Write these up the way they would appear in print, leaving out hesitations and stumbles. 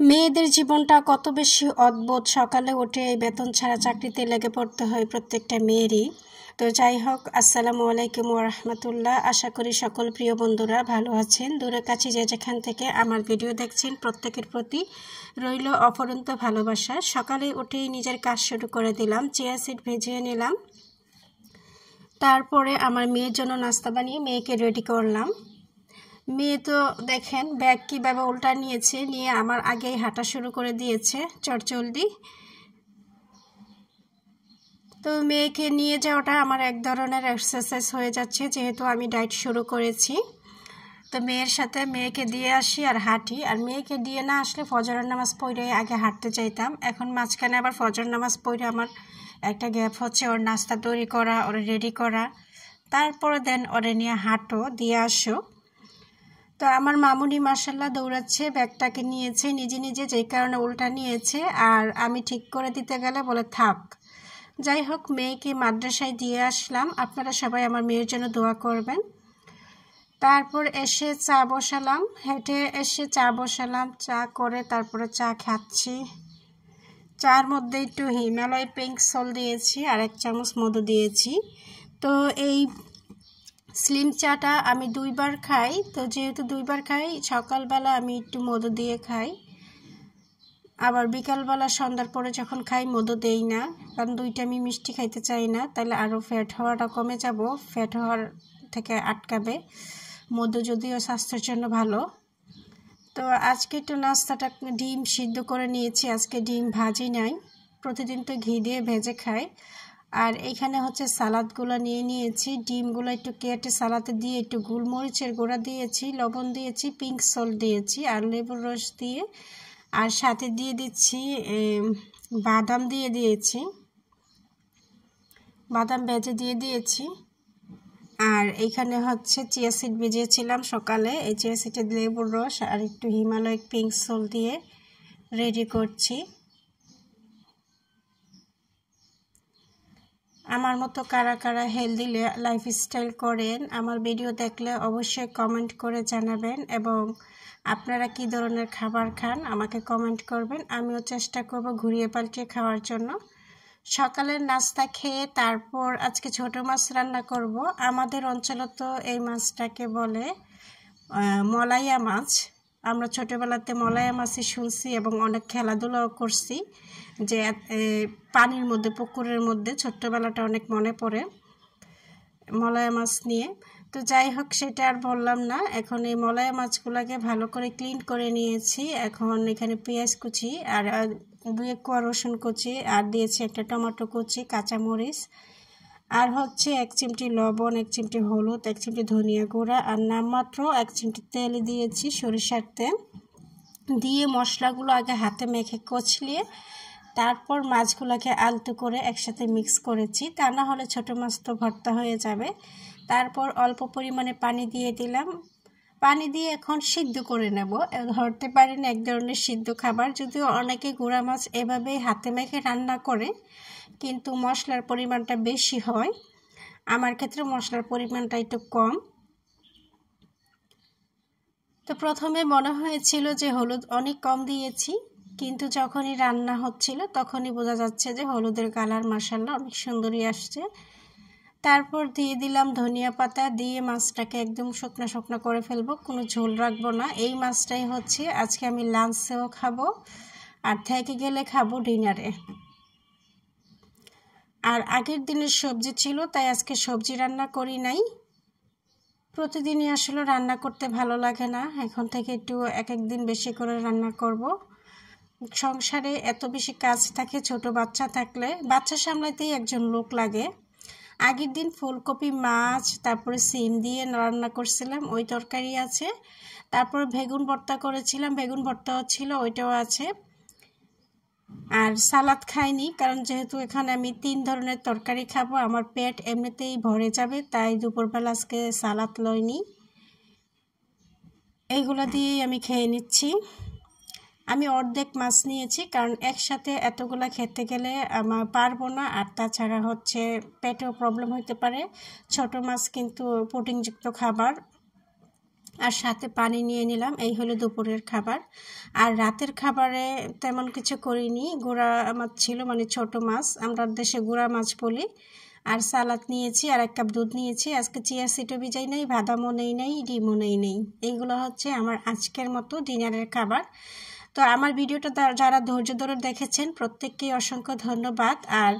মেয়েদের জীবনটা কত বেশি অদ্ভুত। সকালে উঠে এই বেতন ছাড়া চাকরিতে লেগে পড়তে হয় প্রত্যেকটা মেয়েরই। তো যাই হোক, আসসালামু আলাইকুম ওয়া রাহমাতুল্লাহ। আশা করি সকল প্রিয় বন্ধুরা ভালো আছেন। দূরে কাছে যে যেখান থেকে আমার ভিডিও দেখছেন প্রত্যেকের প্রতি রইল অফুরন্ত ভালোবাসা। সকালে উঠেই নিজের কাজ শুরু করে দিলাম। চিয়া সিড ভেজিয়ে নিলাম, তারপরে আমার মেয়ের জন্য নাস্তা বানিয়ে মেয়েকে রেডি করলাম। মেয়ে তো দেখেন ব্যাগ কীভাবে উল্টা নিয়েছে, নিয়ে আমার আগেই হাঁটা শুরু করে দিয়েছে চটজলদি। তো মেয়েকে নিয়ে যাওয়াটা আমার এক ধরনের এক্সারসাইজ হয়ে যাচ্ছে, যেহেতু আমি ডায়েট শুরু করেছি। তো মেয়ের সাথে মেয়েকে দিয়ে আসি আর হাঁটি। আর মেয়েকে দিয়ে না আসলে ফজরের নামাজ পড়ে আগে হাঁটতে চাইতাম, এখন মাঝখানে আবার ফজর নামাজ পড়ে আমার একটা গ্যাপ হচ্ছে ওর নাস্তা তৈরি করা, ওর রেডি করা, তারপরে দেন ওরে নিয়ে হাঁটো দিয়ে আসো। তো আমার মামুনি মাশাল্লাহ দৌড়াচ্ছে, ব্যাগটাকে নিয়েছে নিজে নিজে, যেই কারণে উল্টা নিয়েছে। আর আমি ঠিক করে দিতে গেলে বলে থাক। যাই হোক, মেয়েকে মাদ্রাসায় দিয়ে আসলাম। আপনারা সবাই আমার মেয়ের জন্য দোয়া করবেন। তারপর এসে চা বসালাম, হেঁটে এসে চা বসালাম, চা করে তারপরে চা খাচ্ছি। চার মধ্যে একটু হিমালয় পিঙ্ক সল্ট দিয়েছি আর 1 চামচ মধু দিয়েছি। তো এই স্লিম চাটা আমি 2বার খাই। তো যেহেতু 2বার খাই, সকালবেলা আমি একটু মধু দিয়ে খাই, আবার বিকালবেলা সন্ধ্যার পরে যখন খাই মধু দেই না, কারণ দুইটা আমি মিষ্টি খাইতে চাই না, তাহলে আরও ফ্যাট হওয়াটা কমে যাব, ফ্যাট হওয়ার থেকে আটকাবে। মধু যদিও স্বাস্থ্যের জন্য ভালো। তো আজকে একটু নাস্তাটা ডিম সিদ্ধ করে নিয়েছি, আজকে ডিম ভাজি নাই, প্রতিদিন তো ঘি দিয়ে ভেজে খাই। আর এখানে হচ্ছে সালাদগুলো নিয়ে নিয়েছি, ডিমগুলো একটু কেটে সালাদে দিয়ে একটু গোলমরিচের গুঁড়া দিয়েছি, লবণ দিয়েছি, পিঙ্ক সল্ট দিয়েছি আর লেবুর রস দিয়ে, আর সাথে দিয়ে দিচ্ছি বাদাম দিয়ে দিয়েছি, বাদাম ভেজে দিয়ে দিয়েছি। আর এইখানে হচ্ছে চিয়া সিড ভিজিয়েছিলাম সকালে, এই চিয়া সিডে লেবুর রস আর একটু হিমালয় পিঙ্ক সল্ট দিয়ে রেডি করছি। আমার মতো কারা কারা হেলদি লাইফস্টাইল করেন, আমার ভিডিও দেখলে অবশ্যই কমেন্ট করে জানাবেন, এবং আপনারা কি ধরনের খাবার খান আমাকে কমেন্ট করবেন। আমিও চেষ্টা করব ঘুরিয়ে পাল্টে খাওয়ার জন্য। সকালের নাস্তা খেয়ে তারপর আজকে ছোট মাছ রান্না করব। আমাদের অঞ্চলে তো এই মাছটাকে বলে মলাইয়া মাছ। আমরা ছোটোবেলাতে মলাইয়া মাছই শুনছি এবং অনেক খেলাধুলাও করছি, যে পানির মধ্যে, পুকুরের মধ্যে ছোট্টবেলাটা অনেক মনে পড়ে মলাইয়া মাছ নিয়ে। তো যাই হোক, সেটা আর বললাম না। এখন এই মলাইয়া মাছগুলোকে ভালো করে ক্লিন করে নিয়েছি। এখন এখানে পেঁয়াজ কুচি আর 2 কোয়া রসুন কুচি আর দিয়েছি একটা টমেটো কুচি, কাঁচামরিচ, আর হচ্ছে 1 চিমটি লবণ, 1 চিমটি হলুদ, 1 চিমটি ধনিয়া গুঁড়া, আর নামমাত্র 1 চিমটি তেল দিয়েছি, সরিষার তেল দিয়ে মশলাগুলো আগে হাতে মেখে কচলিয়ে তারপর মাছগুলোকে আলতো করে একসাথে মিক্স করেছি, তা না হলে ছোটো মাছ তো ভর্তা হয়ে যাবে। তারপর অল্প পরিমাণে পানি দিয়ে দিলাম, পানি দিয়ে এখন সিদ্ধ করে নেব। ধরতে পারেন এক ধরনের সিদ্ধ খাবার, যদিও অনেকে গুঁড়া মাছ এভাবেই হাতে মেখে রান্না করে, কিন্তু মশলার পরিমাণটা বেশি হয়। আমার ক্ষেত্রে মশলার পরিমাণটা একটু কম। তো প্রথমে মনে হয়েছিল যে হলুদ অনেক কম দিয়েছি, কিন্তু যখনই রান্না হচ্ছিল তখনই বোঝা যাচ্ছে যে হলুদের কালার মাশাআল্লাহ অনেক সুন্দরই আসছে। তারপর দিয়ে দিলাম ধনিয়া পাতা, দিয়ে মাছটাকে একদম শুকনো শুকনো করে ফেলবো, কোনো ঝোল রাখবো না। এই মাছটাই হচ্ছে আজকে আমি লাঞ্চেও খাবো, আর থেকে গেলে খাবো ডিনারে। আর আগের দিনের সবজি ছিল, তাই আজকে সবজি রান্না করি নাই। প্রতিদিনই আসলে রান্না করতে ভালো লাগে না, এখন থেকে একটু এক দিন বেশি করে রান্না করব। সংসারে এত বেশি কাজ থাকে, ছোট বাচ্চা থাকলে বাচ্চা সামলাতেই একজন লোক লাগে। আগের দিন ফুলকপি, মাছ, তারপরে সিম দিয়ে রান্না করছিলাম, ওই তরকারি আছে। তারপরে বেগুন ভর্তা করেছিলাম, বেগুন ভর্তাও ছিল, ওইটাও আছে। আর সালাদ খাইনি, কারণ যেহেতু এখানে আমি 3 ধরনের তরকারি খাবো, আমার পেট এমনিতেই ভরে যাবে, তাই দুপুরবেলা আজকে সালাদ লইনি। এইগুলো দিয়েই আমি খেয়ে নিচ্ছি। আমি অর্ধেক মাছ নিয়েছি, কারণ একসাথে এতগুলা খেতে গেলে আমার পারবো না, আর তাছাড়া হচ্ছে পেটেও প্রবলেম হতে পারে। ছোট মাছ কিন্তু প্রোটিনযুক্ত খাবার, আর সাথে পানি নিয়ে নিলাম। এই হলো দুপুরের খাবার। আর রাতের খাবারে তেমন কিছু করিনি, গুঁড়া মাছ ছিল, মানে ছোট মাছ, আমরা দেশে গুঁড়া মাছ বলি। আর সালাদ নিয়েছি, আর 1 কাপ দুধ নিয়েছি। আজকে চিয়া সিডও ভিজাই নেই, বাদামও নেই নেই, ডিমও নেই নেই। এইগুলো হচ্ছে আমার আজকের মতো ডিনারের খাবার। তো আমার ভিডিওটা যারা ধৈর্য ধরে দেখেছেন প্রত্যেককেই অসংখ্য ধন্যবাদ, আর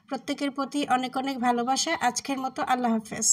প্রত্যেকের প্রতি অনেক অনেক ভালোবাসা। আজকের মতো আল্লাহ হাফেজ।